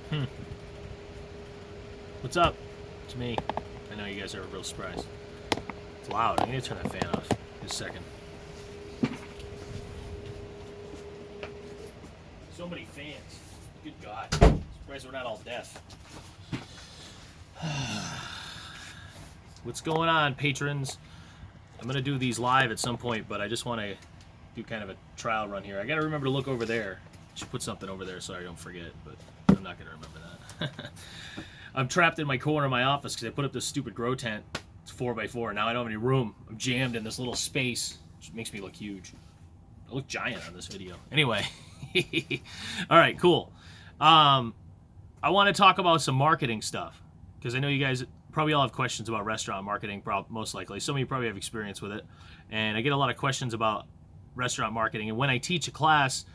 Hmm. What's up? It's me. I know you guys are real surprised. It's loud. I'm gonna turn that fan off. Just a second. So many fans. Good God. Surprised we're not all deaf. What's going on, patrons? I'm gonna do these live at some point, but I just want to do kind of a trial run here. I gotta remember to look over there. I should put something over there so I don't forget, but I'm not gonna remember that. I'm trapped in my corner of my office because I put up this stupid grow tent. It's 4x4. Now I don't have any room. I'm jammed in this little space, which makes me look huge. I look giant on this video. Anyway, all right, cool. I want to talk about some marketing stuff because I know you guys probably all have questions about restaurant marketing, most likely. Some of you probably have experience with it, and I get a lot of questions about restaurant marketing. And when I teach a class,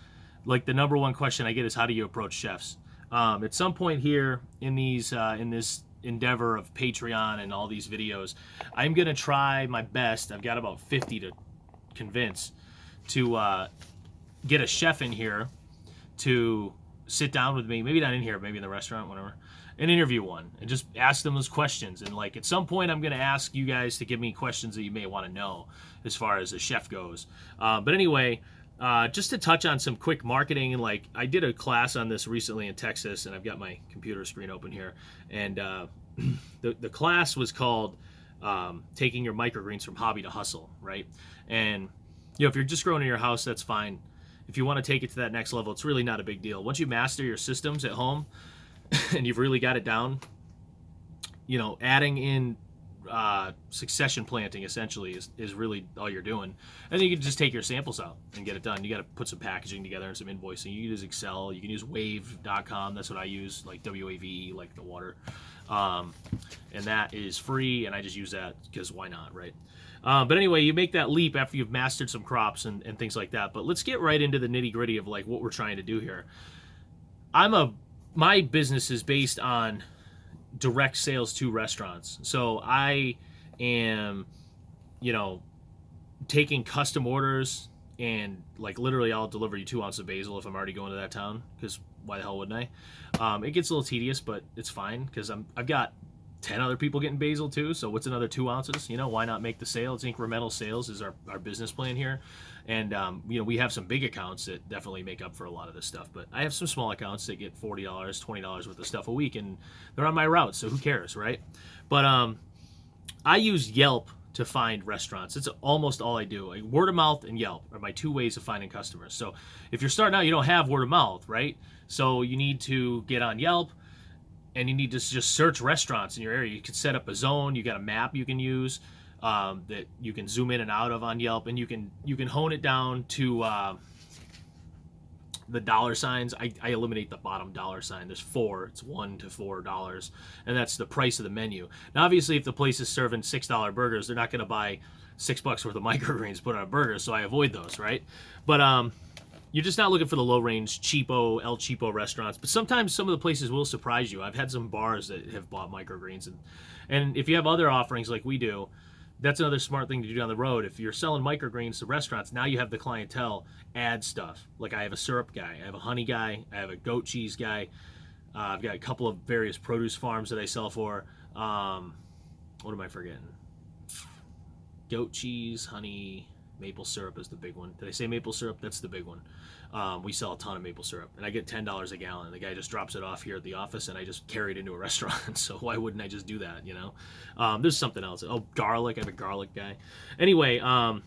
like the number one question I get is, how do you approach chefs? At some point here in this endeavor of Patreon and all these videos, I'm gonna try my best. I've got about 50 to convince to get a chef in here to sit down with me. Maybe not in here, maybe in the restaurant, whatever. And interview one and just ask them those questions. And like at some point, I'm gonna ask you guys to give me questions that you may want to know as far as a chef goes. But anyway. Just to touch on some quick marketing, and like I did a class on this recently in Texas, and I've got my computer screen open here, and the class was called taking your microgreens from hobby to hustle, right? And if you're just growing in your house, that's fine. If you want to take it to that next level, it's really not a big deal. Once you master your systems at home and you've really got it down, adding in succession planting essentially is really all you're doing. And then you can just take your samples out and get it done. You got to put some packaging together and some invoicing. You can use Excel, you can use wave.com. That's what I use, like WAVE, like the water. And that is free, and I just use that because why not, right? But anyway, you make that leap after you've mastered some crops and things like that. But let's get right into the nitty gritty of like what we're trying to do here. My business is based on direct sales to restaurants. So I am, taking custom orders, and like literally I'll deliver you 2 ounces of basil if I'm already going to that town, because why the hell wouldn't I? It gets a little tedious, but it's fine because I've got 10 other people getting basil too. So what's another 2 ounces? Why not make the sale? It's incremental sales is our business plan here. And, we have some big accounts that definitely make up for a lot of this stuff. But I have some small accounts that get $40, $20 worth of stuff a week, and they're on my route, so who cares, right? But I use Yelp to find restaurants. It's almost all I do. Like, word of mouth and Yelp are my 2 ways of finding customers. So if you're starting out, you don't have word of mouth, right? So you need to get on Yelp, and you need to just search restaurants in your area. You can set up a zone. You got a map you can use that you can zoom in and out of on Yelp, and you can hone it down to the dollar signs. I eliminate the bottom dollar sign. There's 4. It's $1 to $4, and that's the price of the menu. Now, obviously, if the place is serving $6 burgers, they're not going to buy $6 worth of microgreens put on a burger, so I avoid those, right? But you're just not looking for the low-range, cheapo, El Cheapo restaurants. But sometimes some of the places will surprise you. I've had some bars that have bought microgreens. And if you have other offerings like we do, that's another smart thing to do down the road. If you're selling microgreens to restaurants, now you have the clientele add stuff. Like I have a syrup guy, I have a honey guy, I have a goat cheese guy. I've got a couple of various produce farms that I sell for. What am I forgetting? Goat cheese, honey, maple syrup is the big one. Did I say maple syrup? That's the big one. We sell a ton of maple syrup, and I get $10 a gallon. The guy just drops it off here at the office, and I just carry it into a restaurant. So why wouldn't I just do that, There's something else. Oh, garlic. I have a garlic guy. Anyway,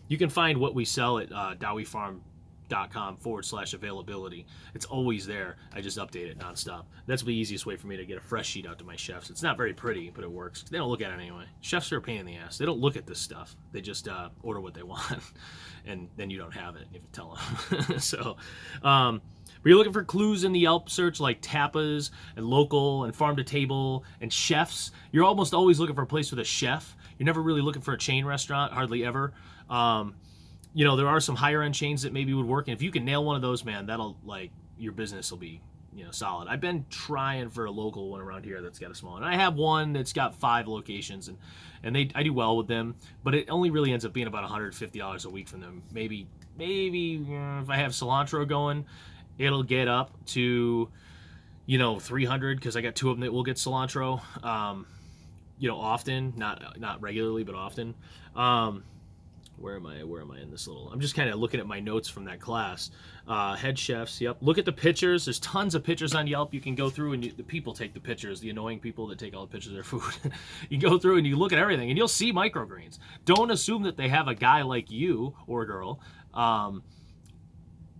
you can find what we sell at dowiefarm.com/availability. It's always there. I just update it nonstop. That's the easiest way for me to get a fresh sheet out to my chefs. It's not very pretty, but it works. They don't look at it anyway. Chefs are a pain in the ass. They don't look at this stuff. They just order what they want, and then you don't have it if you tell them. So, but you're looking for clues in the Yelp search like tapas and local and farm to table and chefs. You're almost always looking for a place with a chef. You're never really looking for a chain restaurant, hardly ever. There are some higher end chains that maybe would work, and if you can nail one of those, man, that'll your business will be solid. I've been trying for a local one around here that's got a small one. And I have one that's got 5 locations, and I do well with them, but it only really ends up being about $150 a week from them. Maybe if I have cilantro going, it'll get up to 300 because I got two of them that will get cilantro. Often, not regularly, but often. Where am I? Where am I in this little? I'm just kind of looking at my notes from that class. Head chefs. Yep. Look at the pictures. There's tons of pictures on Yelp. You can go through and the people take the pictures. The annoying people that take all the pictures of their food. You go through and you look at everything, and you'll see microgreens. Don't assume that they have a guy like you or a girl.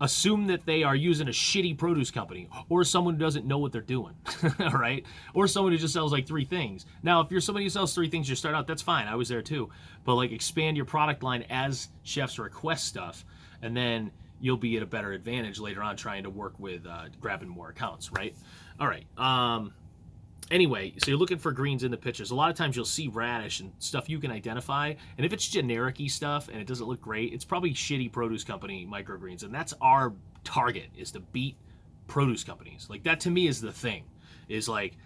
Assume that they are using a shitty produce company or someone who doesn't know what they're doing, all right? Or someone who just sells like 3 things. Now, if you're somebody who sells 3 things, you start out, that's fine. I was there too. But like expand your product line as chefs request stuff, and then you'll be at a better advantage later on trying to work with grabbing more accounts, right? All right. Anyway, so you're looking for greens in the pictures. A lot of times you'll see radish and stuff you can identify, and if it's generic-y stuff and it doesn't look great, it's probably shitty produce company microgreens, and that's our target, is to beat produce companies. Like, that to me is the thing, is like,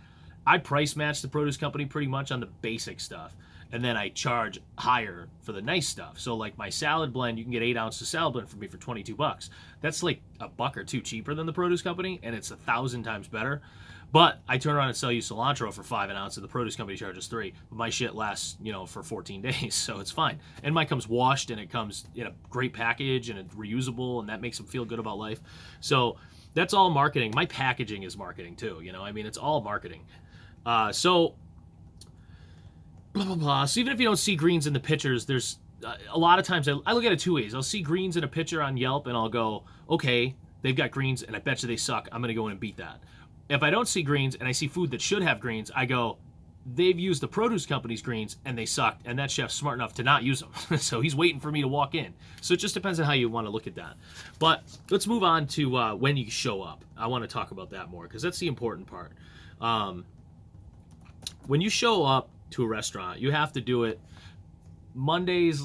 I price match the produce company pretty much on the basic stuff, and then I charge higher for the nice stuff. So like my salad blend, you can get 8 ounces of salad blend from me for $22. That's like $1 or $2 cheaper than the produce company, and it's 1,000 times better. But I turn around and sell you cilantro for 5 an ounce, and the produce company charges 3. But my shit lasts, for 14 days, so it's fine. And mine comes washed, and it comes in a great package, and it's reusable, and that makes them feel good about life. So that's all marketing. My packaging is marketing too. It's all marketing. So blah blah blah. So even if you don't see greens in the pictures, there's a lot of times I look at it 2 ways. I'll see greens in a picture on Yelp, and I'll go, okay, they've got greens, and I bet you they suck. I'm gonna go in and beat that. If I don't see greens and I see food that should have greens, I go, they've used the produce company's greens and they sucked, and that chef's smart enough to not use them. So he's waiting for me to walk in. So it just depends on how you want to look at that. But let's move on to when you show up. I want to talk about that more because that's the important part. When you show up to a restaurant, you have to do it. Monday's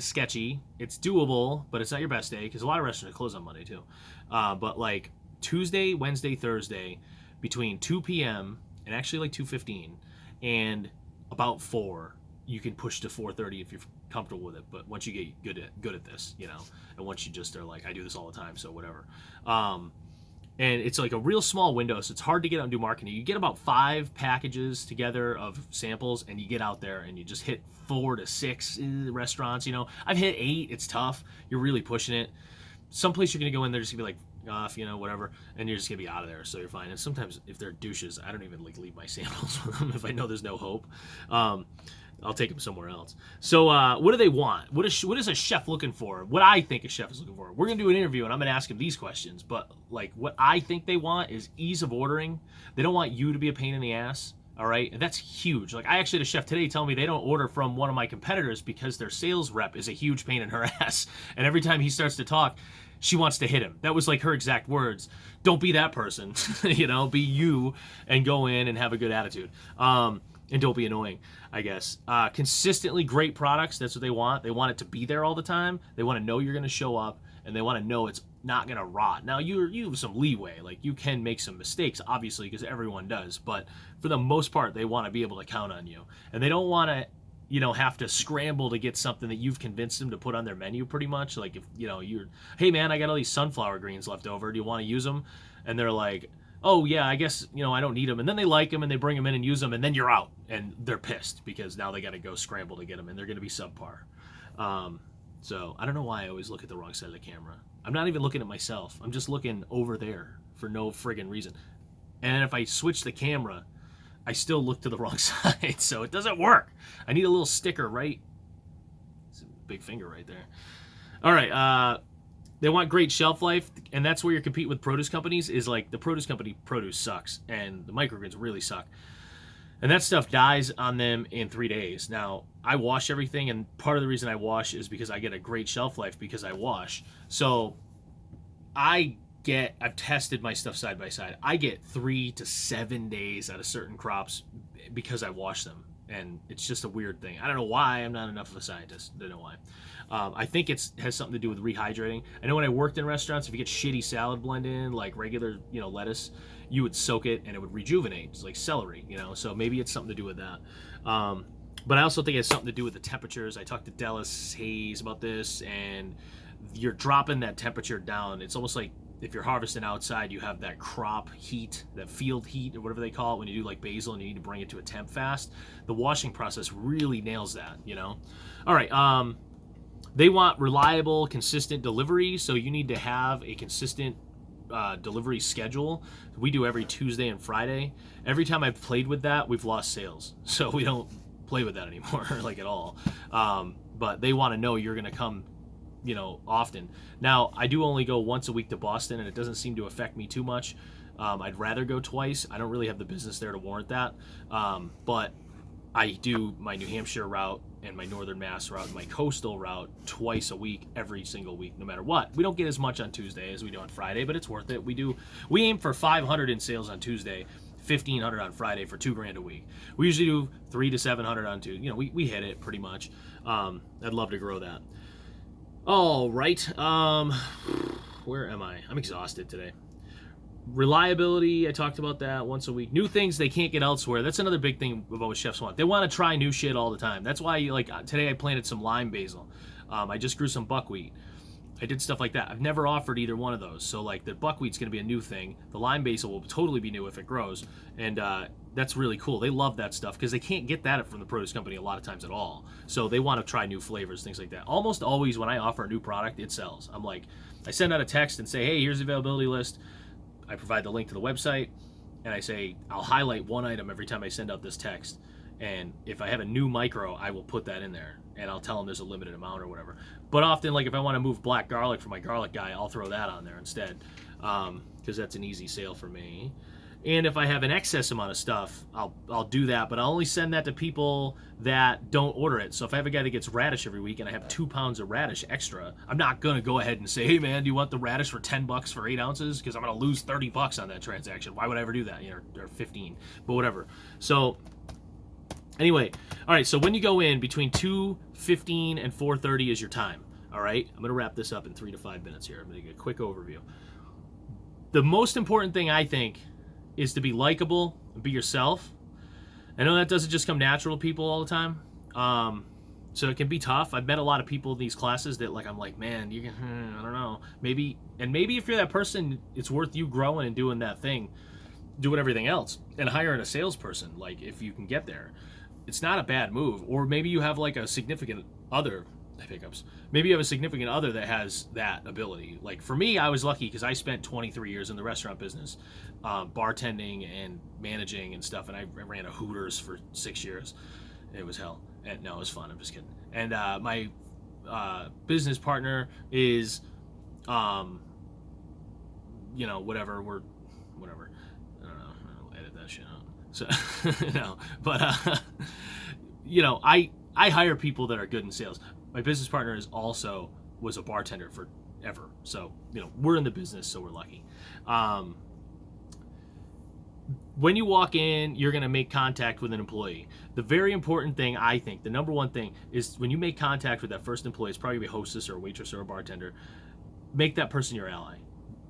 sketchy. It's doable, but it's not your best day because a lot of restaurants close on Monday too. But like Tuesday, Wednesday, Thursday, between 2 p.m. and actually like 2:15 and about 4, you can push to 4:30 if you're comfortable with it. But once you get good at this, and once you just are like, I do this all the time, so whatever. And it's like a real small window, so it's hard to get out and do marketing. You get about 5 packages together of samples, and you get out there and you just hit 4 to 6 restaurants. I've hit 8. It's tough. You're really pushing it. Some place you're gonna go in there just gonna be like off, whatever, and you're just gonna be out of there, so you're fine. And sometimes if they're douches, I don't even like leave my samples with them if I know there's no hope. I'll take them somewhere else. So what do they want? What is a chef looking for? What I think a chef is looking for. We're gonna do an interview and I'm gonna ask them these questions, but like what I think they want is ease of ordering. They don't want you to be a pain in the ass. All right, and that's huge. Like I actually had a chef today tell me they don't order from one of my competitors because their sales rep is a huge pain in her ass, and every time he starts to talk, she wants to hit him. That was like her exact words. Don't be that person, be you and go in and have a good attitude. And don't be annoying, I guess. Consistently great products, that's what they want. They want it to be there all the time. They want to know you're going to show up, and they want to know it's not going to rot. Now, you have some leeway. Like, you can make some mistakes, obviously, because everyone does. But for the most part, they want to be able to count on you. And they don't want to have to scramble to get something that you've convinced them to put on their menu pretty much. Like if, you're, hey man, I got all these sunflower greens left over. Do you want to use them? And they're like, oh yeah, I guess, I don't need them. And then they like them and they bring them in and use them and then you're out and they're pissed because now they got to go scramble to get them and they're going to be subpar. So I don't know why I always look at the wrong side of the camera. I'm not even looking at myself. I'm just looking over there for no friggin' reason. And if I switch the camera, I still look to the wrong side, so it doesn't work. I need a little sticker, right? It's a big finger right there. All right, they want great shelf life, and that's where you compete with produce companies, is like the produce company produce sucks, and the microgreens really suck. And that stuff dies on them in 3 days. Now, I wash everything, and part of the reason I wash is because I get a great shelf life because I wash. So I've tested my stuff side by side. I get 3 to 7 days out of certain crops because I wash them. And it's just a weird thing. I don't know why. I'm not enough of a scientist to know why. I think it has something to do with rehydrating. I know when I worked in restaurants, if you get shitty salad blend in, like regular, lettuce, you would soak it and it would rejuvenate. It's like celery, so maybe it's something to do with that. But I also think it has something to do with the temperatures. I talked to Dallas Hayes about this, and you're dropping that temperature down. It's almost like if you're harvesting outside, you have that crop heat, that field heat, or whatever they call it, when you do like basil and you need to bring it to a temp fast. The washing process really nails that, you know? All right, they want reliable, consistent delivery, so you need to have a consistent delivery schedule. We do every Tuesday and Friday. Every time I've played with that, we've lost sales, so we don't play with that anymore, like at all. But they want to know you're going to come, you know, often. Now, I do only go once a week to Boston, and it doesn't seem to affect me too much. I'd rather go twice. I don't really have the business there to warrant that. But I do my New Hampshire route and my Northern Mass route and my coastal route twice a week, every single week, no matter what. We don't get as much on Tuesday as we do on Friday, but it's worth it. We aim for 500 in sales on Tuesday, 1,500 on Friday for $2,000 a week. We usually do 300 to 700 on Tuesday. You know, we hit it pretty much. I'd love to grow that. All right. Where am I? I'm exhausted today. Reliability, I talked about that once a week. New things they can't get elsewhere. That's another big thing about what chefs want. They want to try new shit all the time. That's why, like, today I planted some lime basil. I just grew some buckwheat. I did stuff like that. I've never offered either one of those. So, like, the buckwheat's going to be a new thing. The lime basil will totally be new if it grows. And that's really cool. They love that stuff because they can't get that from the produce company a lot of times at all. So they want to try new flavors, things like that. Almost always when I offer a new product, it sells. I'm like, I send out a text and say, hey, here's the availability list. I provide the link to the website, and I say, I'll highlight one item every time I send out this text. And if I have a new micro, I will put that in there, and I'll tell them there's a limited amount or whatever. But often, like if I want to move black garlic for my garlic guy, I'll throw that on there instead, because that's an easy sale for me. And if I have an excess amount of stuff, I'll do that, but I'll only send that to people that don't order it. So if I have a guy that gets radish every week and I have 2 pounds of radish extra, I'm not going to go ahead and say, hey man, do you want the radish for $10 for 8 ounces? Because I'm going to lose $30 on that transaction. Why would I ever do that? You know, or 15, but whatever. So anyway, all right, so when you go in, between 2:15 and 4:30 is your time. All right, I'm going to wrap this up in 3 to 5 minutes here. I'm going to give a quick overview. The most important thing, I think, is to be likable and be yourself. I know that doesn't just come natural to people all the time. So it can be tough. I've met a lot of people in these classes that, like, I'm like, man, you can, I don't know. Maybe if you're that person, it's worth you growing and doing that thing, doing everything else, and hiring a salesperson, like, if you can get there. It's not a bad move. Or maybe you have, like, a significant other, hiccups. Maybe you have a significant other that has that ability. Like for me, I was lucky because I spent 23 years in the restaurant business, bartending and managing and stuff, and I ran a Hooters for 6 years. It was hell. And no, it was fun. I'm just kidding. And my business partner is, you know, whatever. Whatever. I don't know. I'll edit that shit out. So no, but you know, I hire people that are good in sales. My business partner was a bartender forever. So, you know, we're in the business, so we're lucky. When you walk in, you're going to make contact with an employee. The very important thing, I think, the number one thing is when you make contact with that first employee, it's probably a hostess or a waitress or a bartender, make that person your ally.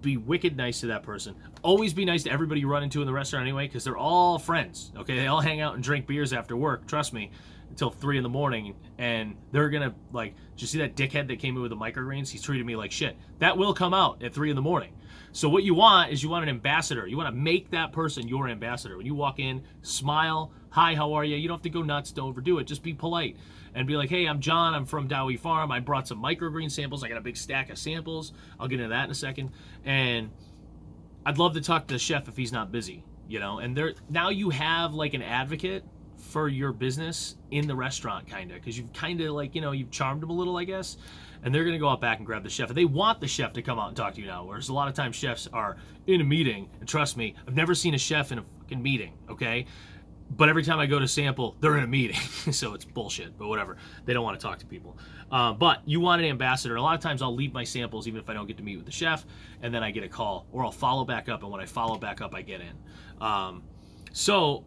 Be wicked nice to that person. Always be nice to everybody you run into in the restaurant anyway, because they're all friends, okay? They all hang out and drink beers after work, trust me, until 3 a.m, and they're gonna, like, did you see that dickhead that came in with the microgreens? He's treated me like shit. That will come out at 3 a.m. So what you want is you want an ambassador. You want to make that person your ambassador. When you walk in, smile, hi, how are you? You don't have to go nuts, don't overdo it. Just be polite and be like, hey, I'm John, I'm from Dowie Farm. I brought some microgreen samples. I got a big stack of samples. I'll get into that in a second. And I'd love to talk to the chef if he's not busy, you know? And now you have like an advocate for your business in the restaurant, kind of, because you've kind of, like, you know, you've charmed them a little, I guess, and they're going to go out back and grab the chef. And they want the chef to come out and talk to you now, whereas a lot of times chefs are in a meeting, and trust me, I've never seen a chef in a fucking meeting, okay? But every time I go to sample, they're in a meeting, so it's bullshit, but whatever. They don't want to talk to people. But you want an ambassador. A lot of times I'll leave my samples even if I don't get to meet with the chef, and then I get a call, or I'll follow back up, and when I follow back up, I get in. So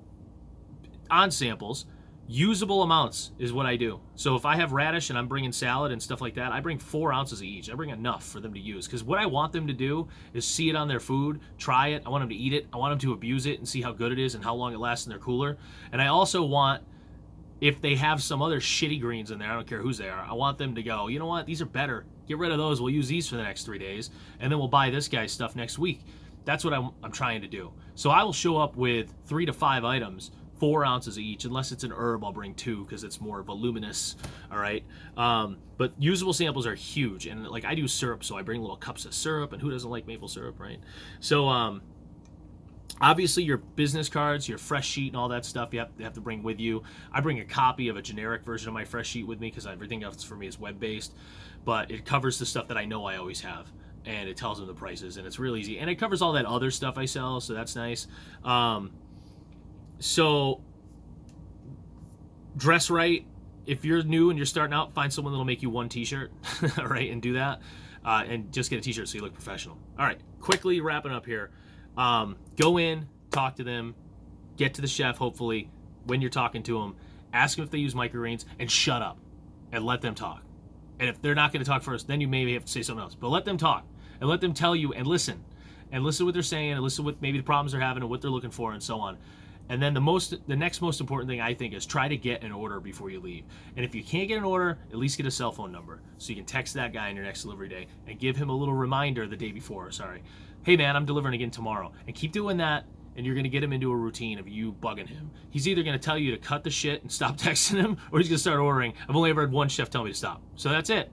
on samples, usable amounts is what I do. So if I have radish and I'm bringing salad and stuff like that, I bring 4 ounces of each. I bring enough for them to use, because what I want them to do is see it on their food, try it. I want them to eat it. I want them to abuse it and see how good it is and how long it lasts in their cooler. And I also want, if they have some other shitty greens in there, I don't care whose they are, I want them to go, you know what, these are better. Get rid of those. We'll use these for the next 3 days, and then we'll buy this guy's stuff next week. That's what I'm trying to do. So I will show up with 3 to 5 items, 4 ounces each. Unless it's an herb, I'll bring 2 because it's more voluminous. All right. But usable samples are huge, and like I do syrup, so I bring little cups of syrup. And who doesn't like maple syrup, right? So obviously, your business cards, your fresh sheet, and all that stuff you have to bring with you. I bring a copy of a generic version of my fresh sheet with me because everything else for me is web-based. But it covers the stuff that I know I always have, and it tells them the prices, and it's real easy. And it covers all that other stuff I sell, so that's nice. So dress right. If you're new and you're starting out, find someone that'll make you 1 t-shirt, all right, and do that. And just get a t-shirt so you look professional. All right, quickly wrapping up here. Go in, talk to them, get to the chef, hopefully, when you're talking to them. Ask them if they use microgreens, and shut up and let them talk. And if they're not going to talk first, then you maybe have to say something else. But let them talk and let them tell you, and listen what they're saying, and listen what maybe the problems they're having and what they're looking for, and so on. And then the next most important thing, I think, is try to get an order before you leave. And if you can't get an order, at least get a cell phone number so you can text that guy on your next delivery day and give him a little reminder the day before. Hey man, I'm delivering again tomorrow. And keep doing that, and you're going to get him into a routine of you bugging him. He's either going to tell you to cut the shit and stop texting him, or he's going to start ordering. I've only ever had one chef tell me to stop. So that's it.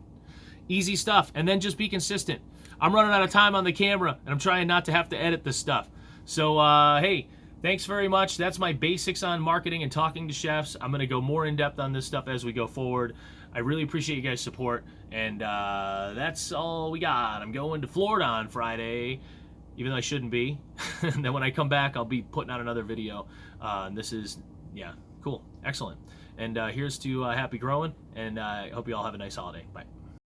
Easy stuff. And then just be consistent. I'm running out of time on the camera, and I'm trying not to have to edit this stuff. So, hey, thanks very much. That's my basics on marketing and talking to chefs. I'm going to go more in depth on this stuff as we go forward. I really appreciate you guys' support, and that's all we got. I'm going to Florida on Friday, even though I shouldn't be. And then when I come back, I'll be putting out another video. And this is, yeah, cool, excellent. And here's to happy growing, and I hope you all have a nice holiday. Bye.